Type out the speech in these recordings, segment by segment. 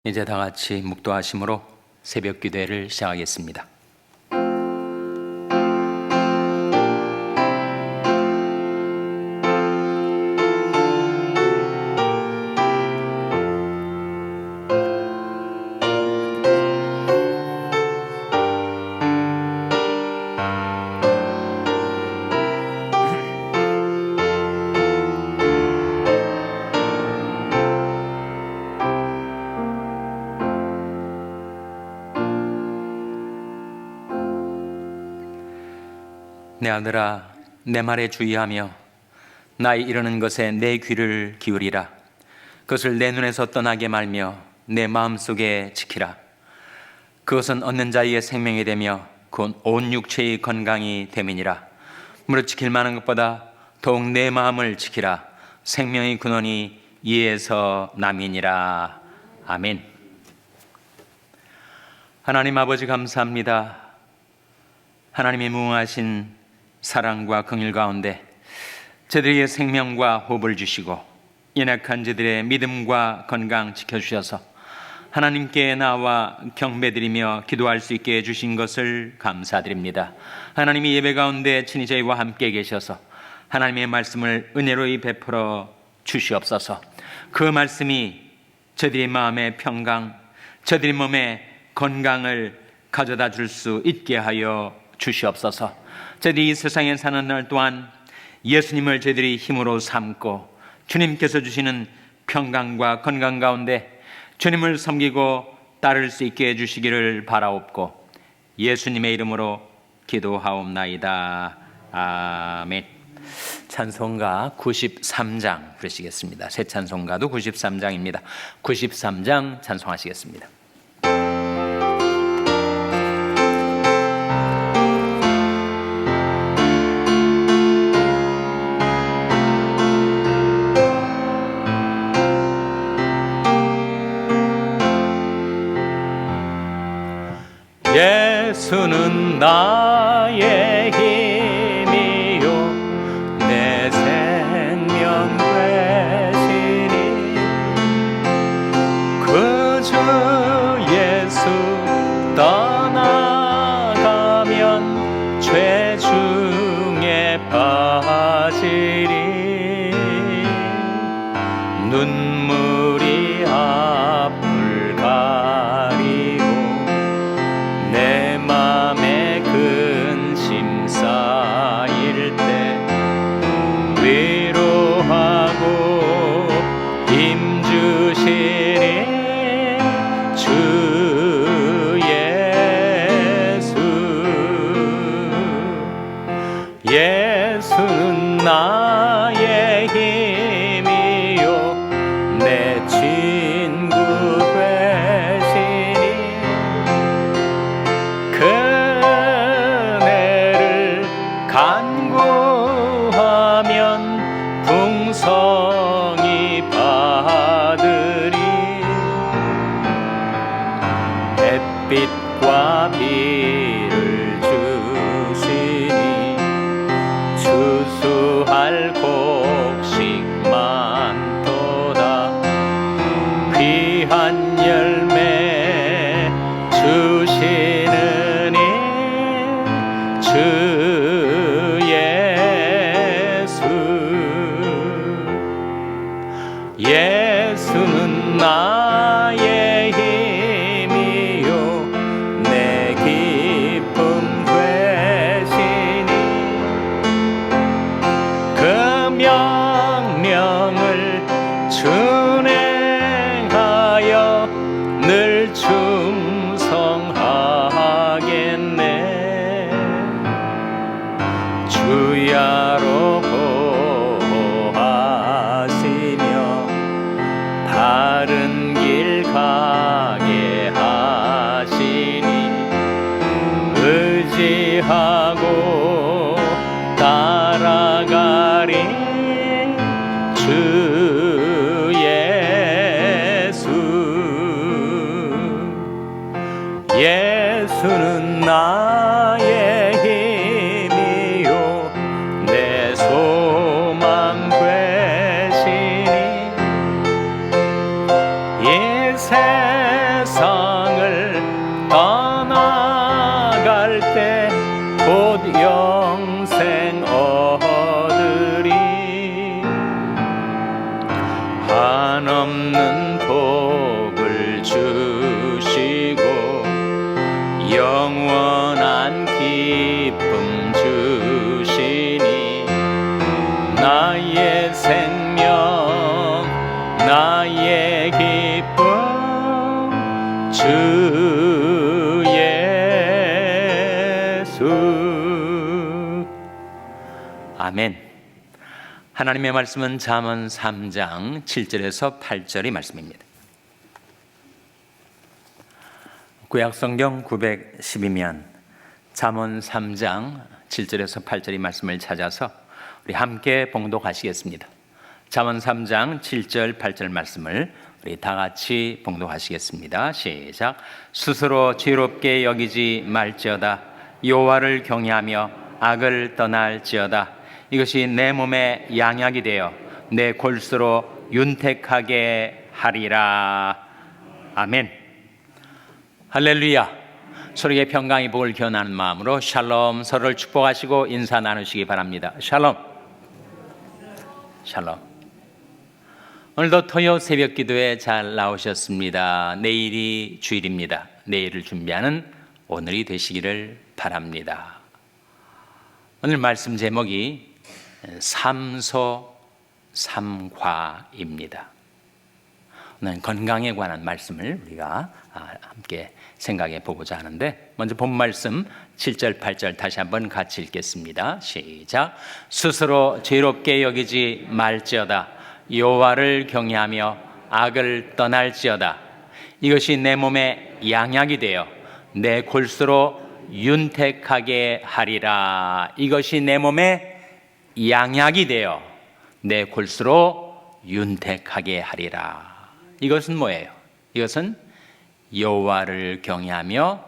이제 다 같이 묵도하심으로 새벽 기도회를 시작하겠습니다. 내 아들아, 내 말에 주의하며 나의 이르는 것에 내 귀를 기울이라. 그것을 내 눈에서 떠나게 말며 내 마음속에 지키라. 그것은 얻는 자의 생명이 되며 곧 온 육체의 건강이 됨이니라. 무릇 지킬 만한 것보다 더욱 내 마음을 지키라. 생명의 근원이 이에서 남이니라. 아멘. 하나님 아버지, 감사합니다. 하나님의 무궁하신 사랑과 긍휼 가운데 저들에게 생명과 호흡을 주시고 연약한 저들의 믿음과 건강 지켜주셔서 하나님께 나와 경배드리며 기도할 수 있게 해주신 것을 감사드립니다. 하나님이 예배 가운데 친히 저희와 함께 계셔서 하나님의 말씀을 은혜로이 베풀어 주시옵소서. 그 말씀이 저들의 마음의 평강, 저들의 몸의 건강을 가져다 줄 수 있게 하여 주시옵소서. 저희들이 이 세상에 사는 날 동안 예수님을 저희들이 힘으로 삼고 주님께서 주시는 평강과 건강 가운데 주님을 섬기고 따를 수 있게 해주시기를 바라옵고 예수님의 이름으로 기도하옵나이다. 아멘. 찬송가 93장 부르시겠습니다. 새 찬송가도 93장입니다. 93장 찬송하시겠습니다. 예수는 나의 힘이요 내 생명 되시니 그 주 예수 떠나가면 죄 중에 빠지리. 눈물이 앞을 가리고 내 맘에 근심 쌓일 때 위로하고 힘 주시니 주 예수. 예수는 나의 힘이요 내 친구 되시니 그네를 간구하면 풍성이 받으리. 햇빛과 비를 주시니 추수할 곡식 많도다. 귀한 열매 주시느니 주 예수. 예수는 나의 힘이요 내 기쁨 되시니 그 명령을 준행하여 늘 충성하겠네. 주야로 보호하시며 바른 길 가게 하시니 의지하고 따라가리. 주 예수. 예수는 나의 힘이요 내 소망 되시니 이 세상 한없는 복을 주시고 영원한 기쁨 주시니 나의 생명 나의 기쁨 주 예수. 아멘. 하나님의 말씀은 잠언 3장 7절에서 8절의 말씀입니다. 구약성경 912면 잠언 3장 7절에서 8절의 말씀을 찾아서 우리 함께 봉독하시겠습니다. 잠언 3장 7절 8절 말씀을 우리 다 같이 봉독하시겠습니다. 시작. 스스로 지혜롭게 여기지 말지어다. 여호와를 경외하며 악을 떠날지어다. 이것이 내 몸에 양약이 되어 내 골수로 윤택하게 하리라. 아멘. 할렐루야. 서로에게 평강의 복을 기원하는 마음으로 샬롬, 서로를 축복하시고 인사 나누시기 바랍니다. 샬롬. 샬롬. 오늘도 토요 새벽 기도에 잘 나오셨습니다. 내일이 주일입니다. 내일을 준비하는 오늘이 되시기를 바랍니다. 오늘 말씀 제목이 삼소 삼과입니다. 오늘 건강에 관한 말씀을 우리가 함께 생각해 보고자 하는데, 먼저 본 말씀 7절 8절 다시 한번 같이 읽겠습니다. 시작. 스스로 죄롭게 여기지 말지어다. 여호와를 경외하며 악을 떠날지어다. 이것이 내 몸에 양약이 되어 내 골수로 윤택하게 하리라. 이것이 내 몸에 양약이 되어 내 골수로 윤택하게 하리라. 이것은 뭐예요? 이것은 여호와를 경외하며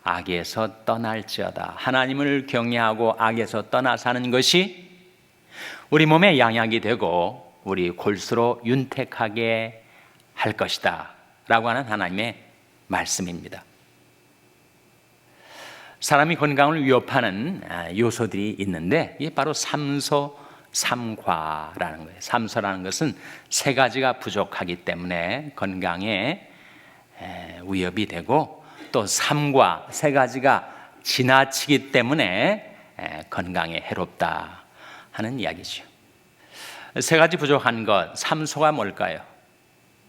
악에서 떠날지어다. 하나님을 경외하고 악에서 떠나 사는 것이 우리 몸에 양약이 되고 우리 골수로 윤택하게 할 것이다 라고 하는 하나님의 말씀입니다. 사람이 건강을 위협하는 요소들이 있는데 이게 바로 삼소 삼과라는 거예요. 삼소라는 것은 세 가지가 부족하기 때문에 건강에 위협이 되고, 또 삼과 세 가지가 지나치기 때문에 건강에 해롭다 하는 이야기죠. 세 가지 부족한 것, 삼소가 뭘까요?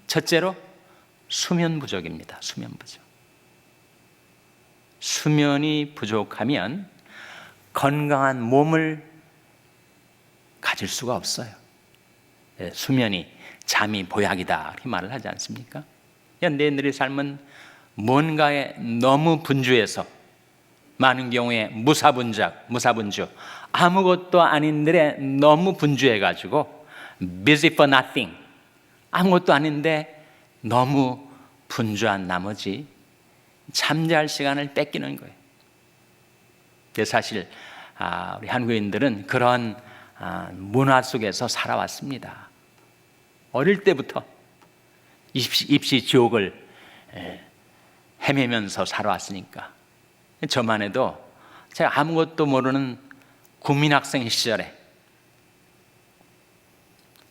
첫째로 수면 부족입니다. 수면 부족. 수면이 부족하면 건강한 몸을 가질 수가 없어요. 수면이 잠이 보약이다 이렇게 말을 하지 않습니까? 현대인들의 삶은 뭔가에 너무 분주해서 많은 경우에 무사분주, 아무것도 아닌데 너무 분주해가지고 busy for nothing, 아무것도 아닌데 너무 분주한 나머지 잠잘 시간을 뺏기는 거예요. 사실 우리 한국인들은 그런 문화 속에서 살아왔습니다. 어릴 때부터 입시 지옥을 헤매면서 살아왔으니까. 저만 해도 제가 아무것도 모르는 국민학생 시절에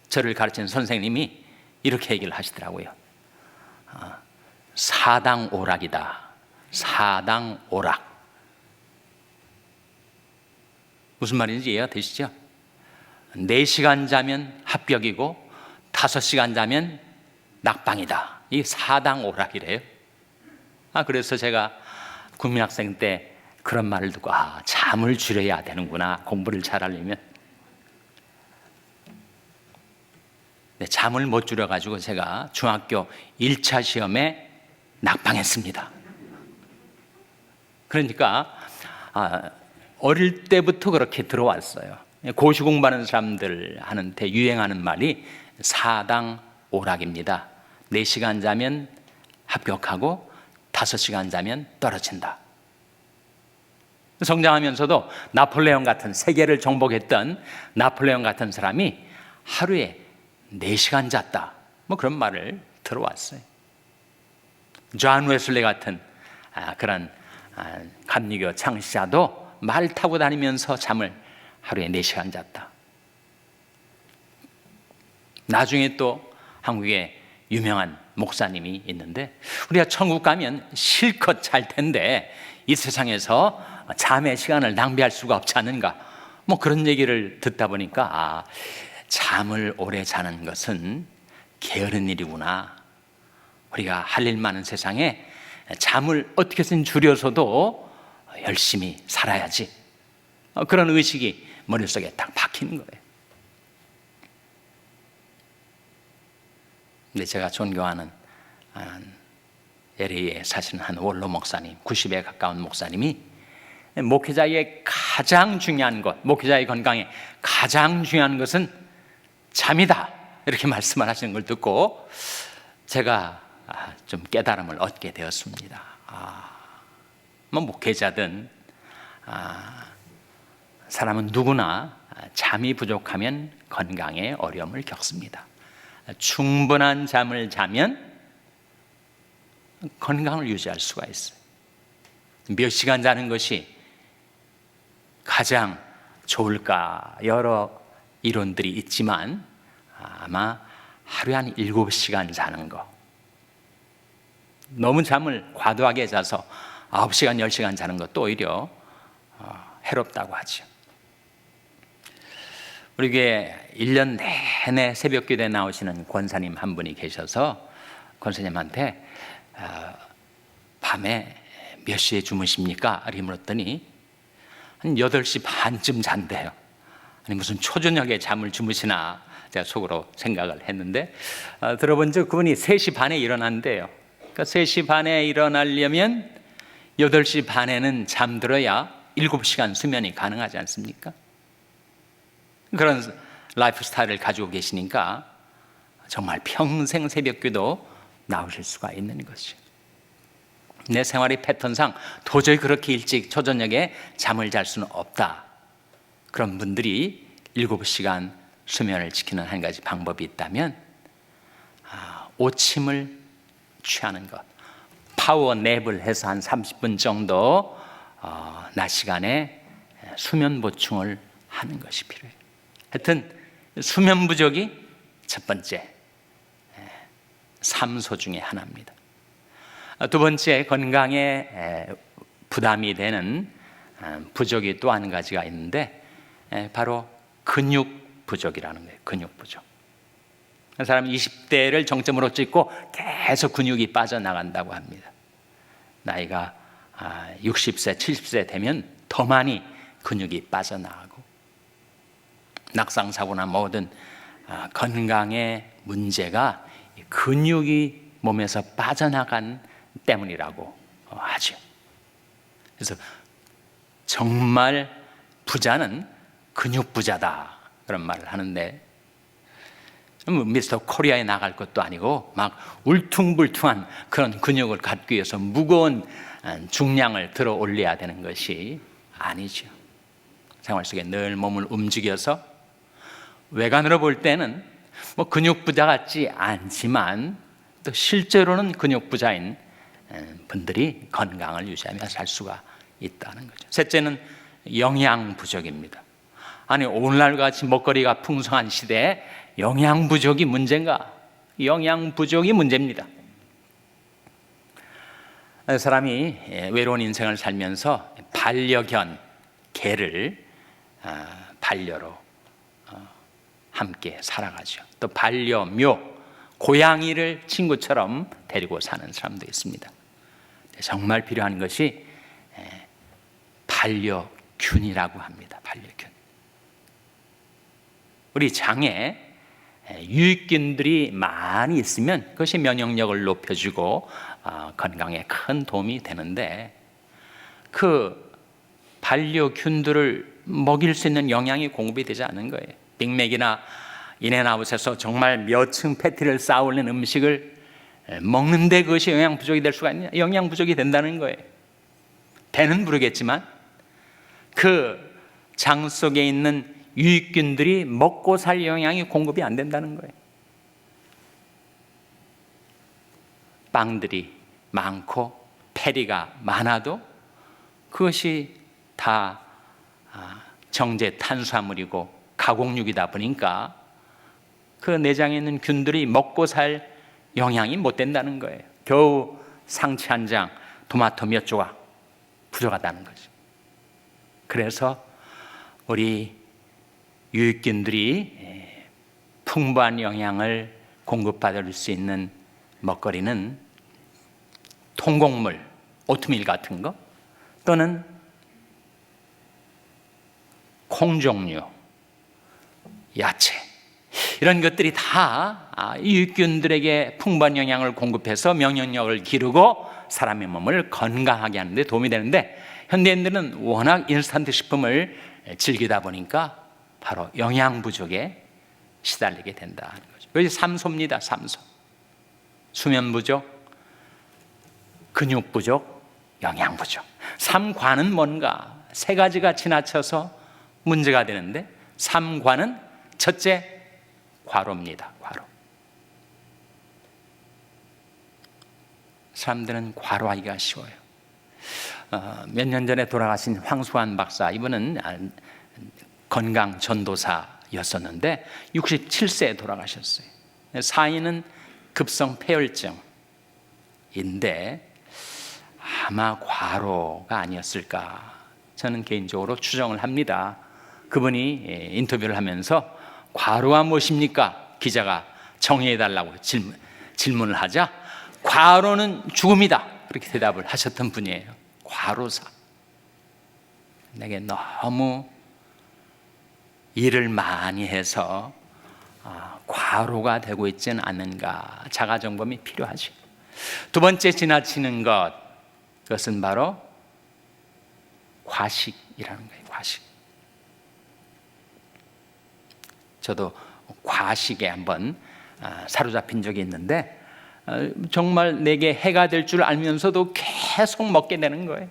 저를 가르치는 선생님이 이렇게 얘기를 하시더라고요. 사당오락이다. 사당오락. 무슨 말인지 이해가 되시죠? 4시간 자면 합격이고 5시간 자면 낙방이다. 이 사당오락이래요. 그래서 제가 국민학생 때 그런 말을 듣고 잠을 줄여야 되는구나, 공부를 잘하려면. 잠을 못 줄여가지고 제가 중학교 1차 시험에 낙방했습니다. 그러니까 어릴 때부터 그렇게 들어왔어요. 고시 공부하는 사람들한테 유행하는 말이 사당오락입니다. 4시간 자면 합격하고 5시간 자면 떨어진다. 성장하면서도 나폴레옹 같은, 세계를 정복했던 나폴레옹 같은 사람이 하루에 4시간 잤다, 뭐 그런 말을 들어왔어요. 존 웨슬리 같은 그런 감리교 창시자도 말 타고 다니면서 잠을 하루에 4시간 잤다. 나중에 또 한국에 유명한 목사님이 있는데, 우리가 천국 가면 실컷 잘 텐데 이 세상에서 잠의 시간을 낭비할 수가 없지 않은가, 뭐 그런 얘기를 듣다 보니까 잠을 오래 자는 것은 게으른 일이구나. 우리가 할 일 많은 세상에 잠을 어떻게든 줄여서도 열심히 살아야지, 그런 의식이 머릿속에 딱 박히는 거예요. 근데 제가 존경하는 LA에 사시는 한 원로 목사님, 90에 가까운 목사님이 목회자의 가장 중요한 것, 목회자의 건강에 가장 중요한 것은 잠이다, 이렇게 말씀을 하시는 걸 듣고 제가 좀 깨달음을 얻게 되었습니다. 뭐 목회자든 사람은 누구나 잠이 부족하면 건강에 어려움을 겪습니다. 충분한 잠을 자면 건강을 유지할 수가 있어요. 몇 시간 자는 것이 가장 좋을까? 여러 이론들이 있지만 아마 하루에 한 7시간 자는 거, 너무 잠을 과도하게 자서 9시간, 10시간 자는 것도 오히려 해롭다고 하죠. 우리 교회 1년 내내 새벽 기도에 나오시는 권사님 한 분이 계셔서 권사님한테 밤에 몇 시에 주무십니까? 이렇게 물었더니 한 8시 반쯤 잔대요. 아니 무슨 초저녁에 잠을 주무시나 제가 속으로 생각을 했는데, 들어본 적 그분이 3시 반에 일어난대요. 그러니까 3시 반에 일어나려면 8시 반에는 잠들어야 7시간 수면이 가능하지 않습니까? 그런 라이프 스타일을 가지고 계시니까 정말 평생 새벽기도 나오실 수가 있는 것이죠. 내 생활의 패턴상 도저히 그렇게 일찍 초저녁에 잠을 잘 수는 없다, 그런 분들이 7시간 수면을 지키는 한 가지 방법이 있다면 오침을 취하는 것, 파워냅을 해서 한 30분 정도 낮 시간에 수면 보충을 하는 것이 필요해요. 하여튼 수면 부족이 첫 번째 삶소 중에 하나입니다. 두 번째, 건강에 부담이 되는 부족이 또 한 가지가 있는데 바로 근육 부족이라는 거예요. 근육 부족. 사람이 20대를 정점으로 찍고 계속 근육이 빠져나간다고 합니다. 나이가 60세, 70세 되면 더 많이 근육이 빠져나가고, 낙상사고나 뭐든 건강의 문제가 근육이 몸에서 빠져나간 때문이라고 하죠. 그래서 정말 부자는 근육 부자다, 그런 말을 하는데, 미스터 코리아에 나갈 것도 아니고 막 울퉁불퉁한 그런 근육을 갖기 위해서 무거운 중량을 들어 올려야 되는 것이 아니죠. 생활 속에 늘 몸을 움직여서 외관으로 볼 때는 뭐 근육 부자 같지 않지만 또 실제로는 근육 부자인 분들이 건강을 유지하며 살 수가 있다는 거죠. 셋째는 영양 부족입니다. 아니 오늘날 같이 먹거리가 풍성한 시대에 영양 부족이 문제인가? 영양 부족이 문제입니다. 사람이 외로운 인생을 살면서 반려견, 개를 반려로 함께 살아가죠. 또 반려묘, 고양이를 친구처럼 데리고 사는 사람도 있습니다. 정말 필요한 것이 반려균이라고 합니다. 반려균. 우리 장에 유익균들이 많이 있으면 그것이 면역력을 높여주고 건강에 큰 도움이 되는데, 그 반려균들을 먹일 수 있는 영양이 공급이 되지 않는 거예요. 빅맥이나 인앤아웃에서 정말 몇 층 패티를 쌓아 올린 음식을 먹는데 그것이 영양 부족이 될 수가 있느냐? 영양 부족이 된다는 거예요. 배는 부르겠지만 그 장 속에 있는 유익균들이 먹고 살 영양이 공급이 안 된다는 거예요. 빵들이 많고 패리가 많아도 그것이 다 정제 탄수화물이고 가공육이다 보니까 그 내장에 있는 균들이 먹고 살 영양이 못 된다는 거예요. 겨우 상치 한 장, 토마토 몇 조각 부족하다는 거죠. 그래서 우리 유익균들이 풍부한 영양을 공급받을 수 있는 먹거리는 통곡물, 오트밀 같은 거, 또는 콩 종류, 야채, 이런 것들이 다 유익균들에게 풍부한 영양을 공급해서 면역력을 기르고 사람의 몸을 건강하게 하는 데 도움이 되는데, 현대인들은 워낙 인스턴트 식품을 즐기다 보니까 바로 영양 부족에 시달리게 된다는 거죠. 이것이 삼소입니다. 삼소. 수면 부족, 근육 부족, 영양 부족. 삼관은 뭔가? 세 가지가 지나쳐서 문제가 되는데, 삼관은 첫째, 과로입니다. 과로. 사람들은 과로하기가 쉬워요. 몇 년 전에 돌아가신 황수환 박사, 이분은 건강 전도사였었는데 67세에 돌아가셨어요. 사인은 급성 폐혈증인데 아마 과로가 아니었을까, 저는 개인적으로 추정을 합니다. 그분이 인터뷰를 하면서 과로가 무엇입니까? 기자가 정의해달라고 질문을 하자 과로는 죽음이다, 그렇게 대답을 하셨던 분이에요. 과로사. 내게 너무 일을 많이 해서 과로가 되고 있지는 않는가, 자가점검이 필요하죠. 두 번째 지나치는 것, 그것은 바로 과식이라는 거예요. 과식. 저도 과식에 한번 사로잡힌 적이 있는데 정말 내게 해가 될 줄 알면서도 계속 먹게 되는 거예요.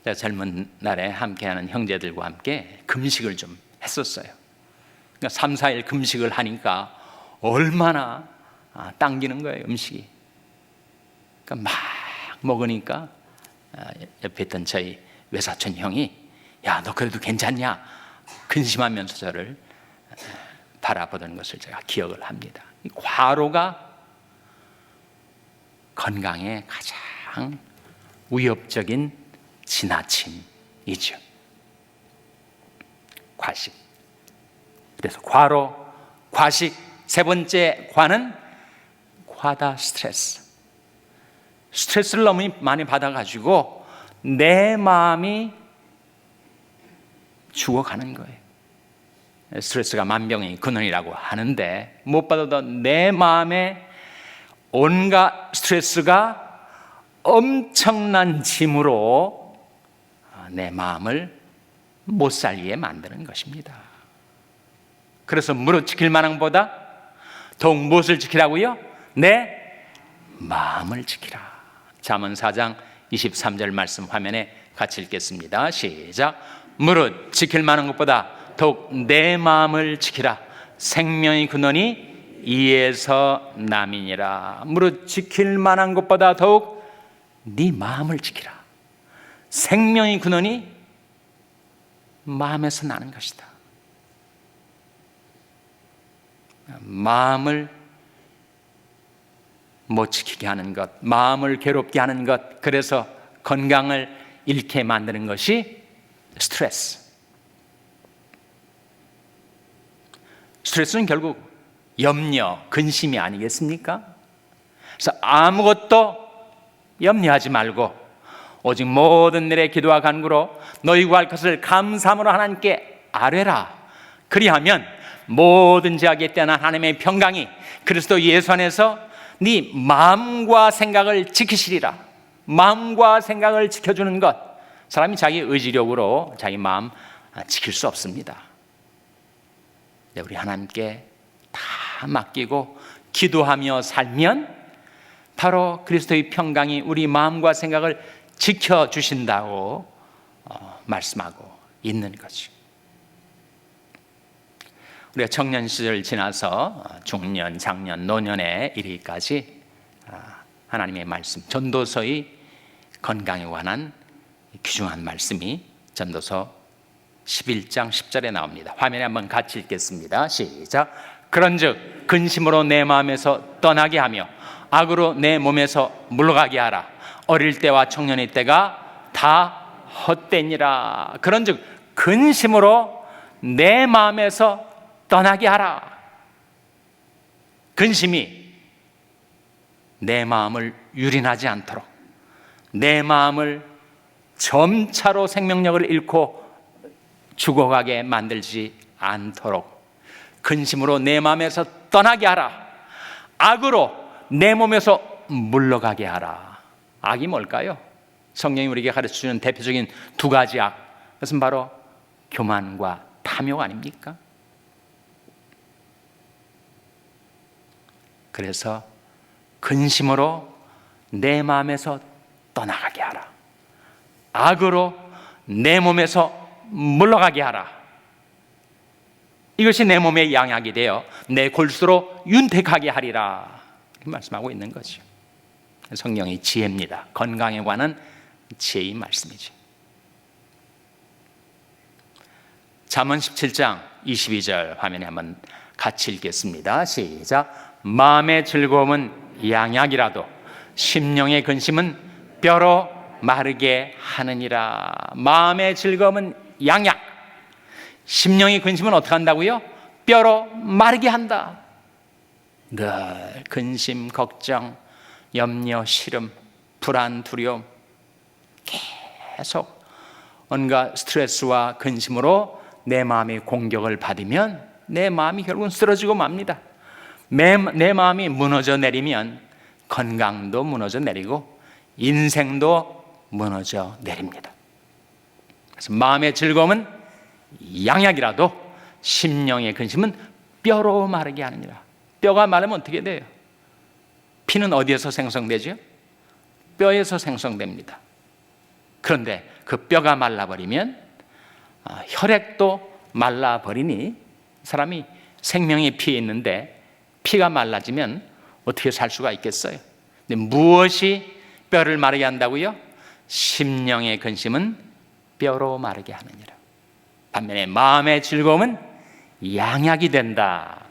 제가 젊은 날에 함께하는 형제들과 함께 금식을 좀 했었어요. 그러니까 3, 4일 금식을 하니까 얼마나 당기는 거예요, 음식이. 그러니까 막 먹으니까 옆에 있던 저희 외사촌 형이 야, 너 그래도 괜찮냐? 근심하면서 저를 바라보던 것을 제가 기억을 합니다. 이 과로가 건강에 가장 위협적인 지나침이죠. 과식. 그래서 과로, 과식. 세 번째 과는 과다 스트레스. 스트레스를 너무 많이 받아가지고 내 마음이 죽어가는 거예요. 스트레스가 만병의 근원이라고 하는데, 무엇보다도 내 마음에 온갖 스트레스가 엄청난 짐으로 내 마음을 못 살게 만드는 것입니다. 그래서 무릇 지킬 만한 보다 더욱 무엇을 지키라고요? 내 마음을 지키라. 잠언 4장 23절 말씀 화면에 같이 읽겠습니다. 시작. 무릇 지킬 만한 것보다 더욱 내 마음을 지키라. 생명의 근원이 이에서 남이니라. 무릇 지킬 만한 것보다 더욱 네 마음을 지키라. 생명의 근원이 마음에서 나는 것이다. 마음을 못 지키게 하는 것, 마음을 괴롭게 하는 것, 그래서 건강을 잃게 만드는 것이 스트레스. 스트레스는 결국 염려, 근심이 아니겠습니까? 그래서 아무것도 염려하지 말고 오직 모든 일에 기도와 간구로 너희 구할 것을 감사함으로 하나님께 아뢰라. 그리하면 모든 죄악에 뛰어난 하나님의 평강이 그리스도 예수 안에서 네 마음과 생각을 지키시리라. 마음과 생각을 지켜주는 것, 사람이 자기 의지력으로 자기 마음 지킬 수 없습니다. 우리 하나님께 다 맡기고 기도하며 살면 바로 그리스도의 평강이 우리 마음과 생각을 지켜주신다고 말씀하고 있는 거죠. 우리가 청년 시절 지나서 중년, 장년, 노년에 이르기까지 하나님의 말씀, 전도서의 건강에 관한 귀중한 말씀이 전도서 11장 10절에 나옵니다. 화면에 한번 같이 읽겠습니다. 시작. 그런즉 근심으로 내 마음에서 떠나게 하며 악으로 내 몸에서 물러가게 하라. 어릴 때와 청년의 때가 다 헛되니라. 그런즉 근심으로 내 마음에서 떠나게 하라. 근심이 내 마음을 유린하지 않도록, 내 마음을 점차로 생명력을 잃고 죽어가게 만들지 않도록 근심으로 내 마음에서 떠나게 하라. 악으로 내 몸에서 물러가게 하라. 악이 뭘까요? 성령이 우리에게 가르쳐주는 대표적인 두 가지 악, 그것은 바로 교만과 탐욕 아닙니까? 그래서 근심으로 내 마음에서 떠나가게 하라. 악으로 내 몸에서 물러가게 하라. 이것이 내 몸의 양약이 되어 내 골수로 윤택하게 하리라. 이렇게 말씀하고 있는 거죠. 성령의 지혜입니다. 건강에 관한 지혜의 말씀이죠. 잠언 17장 22절 화면에 한번 같이 읽겠습니다. 시작. 마음의 즐거움은 양약이라도 심령의 근심은 뼈로 마르게 하느니라. 마음의 즐거움은 양약, 심령의 근심은 어떻게 한다고요? 뼈로 마르게 한다. 늘 근심, 걱정, 염려, 시름, 불안, 두려움, 계속 온갖 스트레스와 근심으로 내 마음의 공격을 받으면 내 마음이 결국은 쓰러지고 맙니다. 내 마음이 무너져 내리면 건강도 무너져 내리고 인생도 무너져 내립니다. 그래서 마음의 즐거움은 양약이라도 심령의 근심은 뼈로 마르게 하느니라. 뼈가 마르면 어떻게 돼요? 피는 어디에서 생성되죠? 뼈에서 생성됩니다. 그런데 그 뼈가 말라버리면 혈액도 말라버리니 사람이 생명이 피에 있는데 피가 말라지면 어떻게 살 수가 있겠어요? 근데 무엇이 뼈를 마르게 한다고요? 심령의 근심은 뼈로 마르게 하느니라. 반면에 마음의 즐거움은 양약이 된다.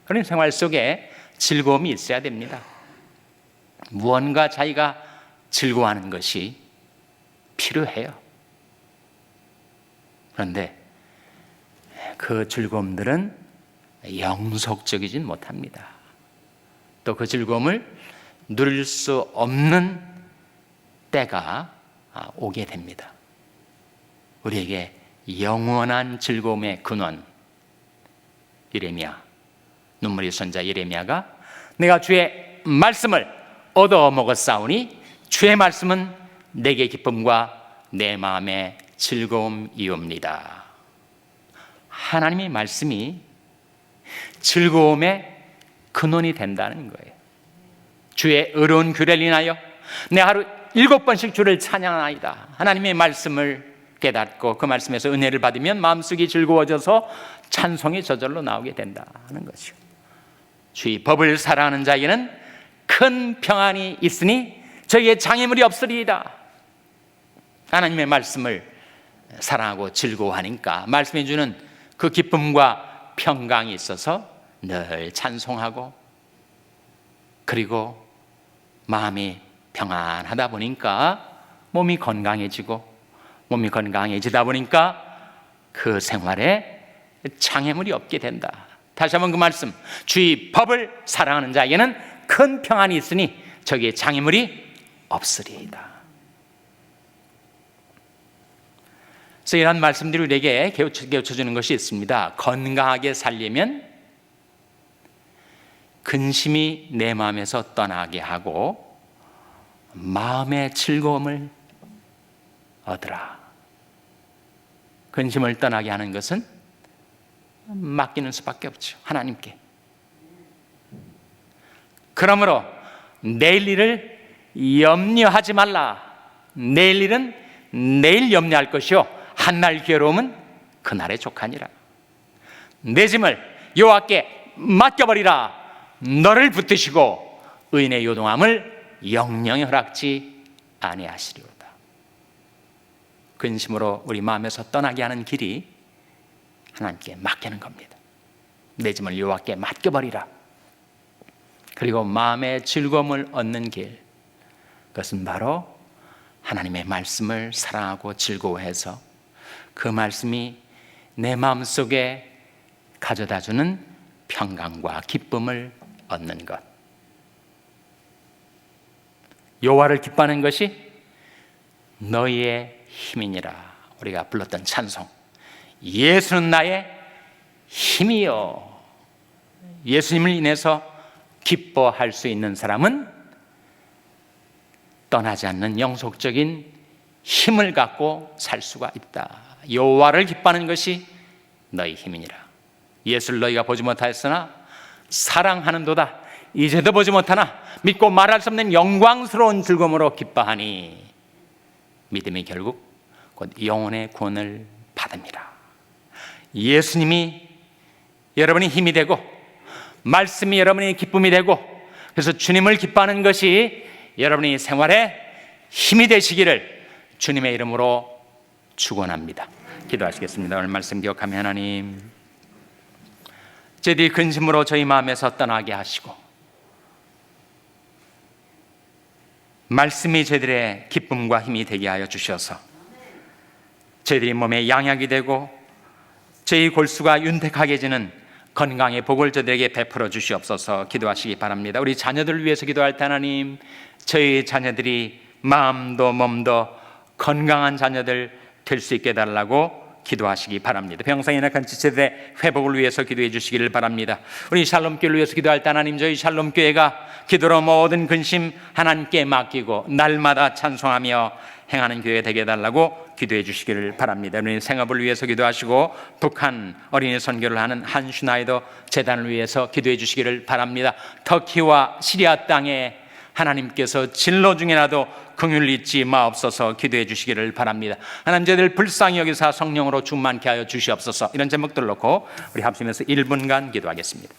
그런 생활 속에 즐거움이 있어야 됩니다. 무언가 자기가 즐거워하는 것이 필요해요. 그런데 그 즐거움들은 영속적이진 못합니다. 또 그 즐거움을 누릴 수 없는 때가 오게 됩니다. 우리에게 영원한 즐거움의 근원, 예레미야, 눈물의 선자 예레미야가 내가 주의 말씀을 얻어 먹었사오니 주의 말씀은 내게 기쁨과 내 마음의 즐거움이옵니다. 하나님의 말씀이 즐거움의 근원이 된다는 거예요. 주의 의로운 규례를 인하여 내 하루 7번씩 주를 찬양하나이다. 하나님의 말씀을 깨닫고 그 말씀에서 은혜를 받으면 마음속이 즐거워져서 찬송이 저절로 나오게 된다는 것이죠. 주의 법을 사랑하는 자에게는 큰 평안이 있으니 저에게 장애물이 없으리이다. 하나님의 말씀을 사랑하고 즐거워하니까 말씀해 주는 그 기쁨과 평강이 있어서 늘 찬송하고, 그리고 마음이 평안하다 보니까 몸이 건강해지고, 몸이 건강해지다 보니까 그 생활에 장애물이 없게 된다. 다시 한번 그 말씀, 주의 법을 사랑하는 자에게는 큰 평안이 있으니 저기에 장애물이 없으리이다. 그래서 이런 말씀들이 우리에게 깨우쳐주는 것이 있습니다. 건강하게 살려면 근심이 내 마음에서 떠나게 하고 마음의 즐거움을 얻으라. 근심을 떠나게 하는 것은 맡기는 수밖에 없죠. 하나님께. 그러므로 내일 일을 염려하지 말라. 내일 일은 내일 염려할 것이요 한날 괴로움은 그날의 족하니라. 내 짐을 여호와께 맡겨버리라. 너를 붙드시고 의인의 요동함을 영영히 허락지 아니하시리로다. 근심으로 우리 마음에서 떠나게 하는 길이 하나님께 맡기는 겁니다. 내 짐을 여호와께 맡겨버리라. 그리고 마음의 즐거움을 얻는 길, 그것은 바로 하나님의 말씀을 사랑하고 즐거워해서 그 말씀이 내 마음속에 가져다주는 평강과 기쁨을 얻는 것. 여호와를 기뻐하는 것이 너희의 힘이니라. 우리가 불렀던 찬송, 예수는 나의 힘이요. 예수님을 인해서 기뻐할 수 있는 사람은 떠나지 않는 영속적인 힘을 갖고 살 수가 있다. 여호와를 기뻐하는 것이 너희 힘이니라. 예수를 너희가 보지 못하였으나 사랑하는도다. 이제도 보지 못하나 믿고 말할 수 없는 영광스러운 즐거움으로 기뻐하니 믿음이 결국 곧 영혼의 구원을 받습니다. 예수님이 여러분의 힘이 되고 말씀이 여러분의 기쁨이 되고, 그래서 주님을 기뻐하는 것이 여러분의 생활에 힘이 되시기를 주님의 이름으로 축원합니다. 기도하시겠습니다. 오늘 말씀 기억하며 하나님, 저희들이 근심으로 저희 마음에서 떠나게 하시고 말씀이 저희들의 기쁨과 힘이 되게 하여 주셔서 저희들이 몸에 양약이 되고 저희 골수가 윤택하게 지는 건강의 복을 저들에게 베풀어 주시옵소서. 기도하시기 바랍니다. 우리 자녀들을 위해서 기도할 때 하나님, 저희 자녀들이 마음도 몸도 건강한 자녀들 될 수 있게 해달라고 기도하시기 바랍니다. 병상에 낙한 지체들의 회복을 위해서 기도해 주시기를 바랍니다. 우리 샬롬교회를 위해서 기도할 때 하나님, 저희 샬롬교회가 기도로 모든 근심 하나님께 맡기고 날마다 찬송하며 행하는 교회가 되게 해달라고 기도해 주시기를 바랍니다. 우리 생업을 위해서 기도하시고 북한 어린이 선교를 하는 한슈나이더 재단을 위해서 기도해 주시기를 바랍니다. 터키와 시리아 땅에 하나님께서 진로 중에라도 긍휼 잊지 마옵소서. 기도해 주시기를 바랍니다. 하나님, 저희들 불쌍히 여기사 성령으로 충만케 하여 주시옵소서. 이런 제목들 놓고 우리 합심해서 1분간 기도하겠습니다.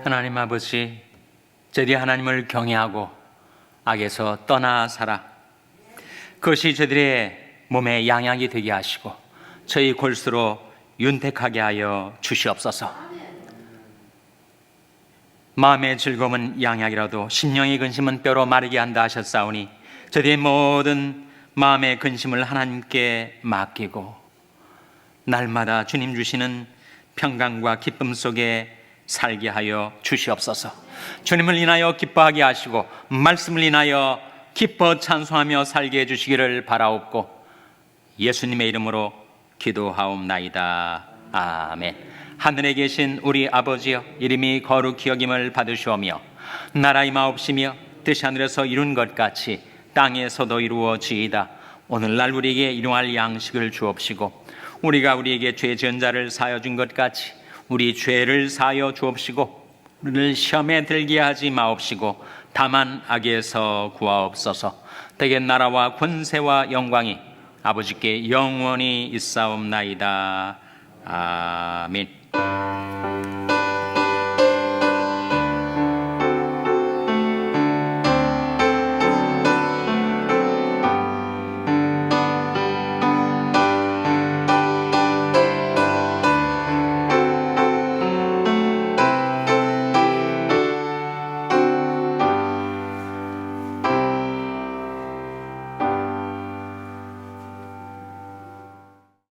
하나님 아버지, 저희들이 하나님을 경외하고 악에서 떠나 살아 그것이 저희들의 몸에 양약이 되게 하시고 저희 골수로 윤택하게 하여 주시옵소서. 마음의 즐거움은 양약이라도 심령의 근심은 뼈로 마르게 한다 하셨사오니 저희들의 모든 마음의 근심을 하나님께 맡기고 날마다 주님 주시는 평강과 기쁨 속에 살게 하여 주시옵소서. 주님을 인하여 기뻐하게 하시고 말씀을 인하여 기뻐 찬송하며 살게 해주시기를 바라옵고 예수님의 이름으로 기도하옵나이다. 아멘. 하늘에 계신 우리 아버지여, 이름이 거룩히 여김을 받으시오며 나라의 마옵시며 뜻이 하늘에서 이룬 것 같이 땅에서도 이루어지이다. 오늘날 우리에게 일용할 양식을 주옵시고 우리가 우리에게 죄 지은 자를 사하여 준 것 같이 우리 죄를 사하여 주옵시고 우리를 시험에 들게 하지 마옵시고 다만 악에서 구하옵소서. 대개 나라와 권세와 영광이 아버지께 영원히 있사옵나이다. 아멘.